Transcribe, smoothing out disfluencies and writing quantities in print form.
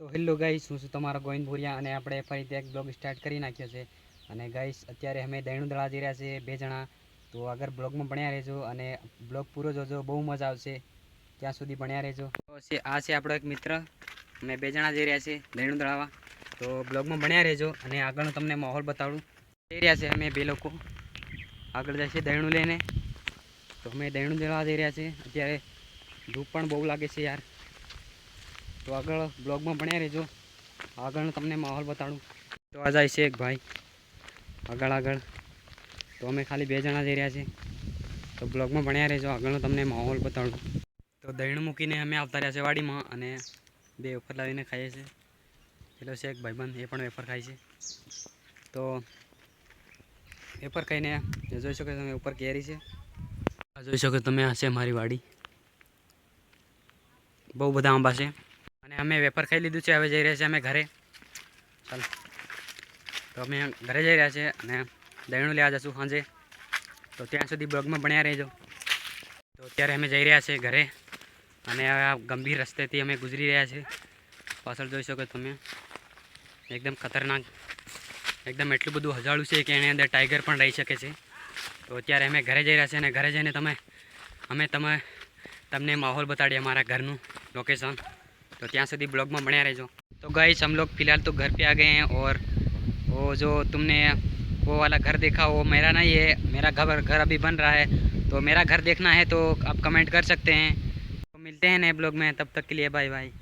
તો hello guys, હું છું તમારો ગોવિંદ ભુરિયા અને આપણે ફરીથી એક બ્લોગ સ્ટાર્ટ કરી નાખ્યો છે. અને ગાઈસ અત્યારે અમે દહીણું દળવા જઈ રહ્યા છીએ 2 જણા. તો આગળ બ્લોગમાં બન્યા રહેજો અને બ્લોગ પૂરો જોજો, બહુ મજા આવશે. ત્યાં સુધી બન્યા રહેજો. તો આ છે આપણો એક મિત્ર, અમે 2 જણા જઈ રહ્યા છીએ દહીણું દળાવવા. તો બ્લોગમાં બન્યા રહેજો અને આગળનો તમને માહોલ બતાડું. જઈ રહ્યા છે અમે 2 લોકો, આગળ જશે દહીણું લઈને. તો અમે દહીણું દળવા જઈ રહ્યા છીએ. અત્યારે ધૂપ પણ બહુ લાગે છે યાર. તો આગળ બ્લોગમાં બન્યા રહેજો, આગળનો તમને માહોલ બતાડું. તો આ જાય છે એક ભાઈ આગળ. તો અમે ખાલી 2 જણા જઈ રહ્યા છીએ. તો બ્લોગમાં બન્યા રહેજો, આગળનો તમને માહોલ બતાડું. તો દહીણું મૂકીને અમે આવતા રહ્યા છે વાડીમાં અને 2 વેફર લાવીને ખાઈએ છીએ. પેલો છે એક ભાઈબંધ, એ પણ વેફર ખાય છે. તો વેફર ખાઈને જોઈ શકો તમે ઉપર કેરી છે, આ જોઈ શકો તમે. આ છે મારી વાડી, બહુ બધા આંબા છે. અને અમે વેફર ખાઈ લીધું છે, હવે જઈ રહ્યા છીએ અમે ઘરે. ચાલો, તો અમે ઘરે જઈ રહ્યા છીએ અને દહીણું લેવા જશું સાંજે. તો ત્યાં સુધી બ્લોગમાં બન્યા રહેજો. તો અત્યારે અમે જઈ રહ્યા છીએ ઘરે અને આ ગંભીર રસ્તેથી અમે ગુજરી રહ્યા છીએ. પાછળ જોઈ શકો તમે, એકદમ ખતરનાક, એકદમ એટલું બધું હજાળું છે કે એની અંદર ટાઈગર પણ રહી શકે છે. તો અત્યારે અમે ઘરે જઈ રહ્યા છીએ અને ઘરે જઈને તમને માહોલ બતાડીએ અમારા ઘરનું लोकेशन. तो ત્યાં સુધી ब्लॉग में बने रहो. तो गाइस हम लोग फ़िलहाल तो घर पे आ गए हैं और वो जो तुमने वो वाला घर देखा वो मेरा नहीं है, मेरा घर अभी बन रहा है. तो मेरा घर देखना है तो आप कमेंट कर सकते हैं. तो मिलते हैं नए ब्लॉग में, तब तक के लिए बाय बाय.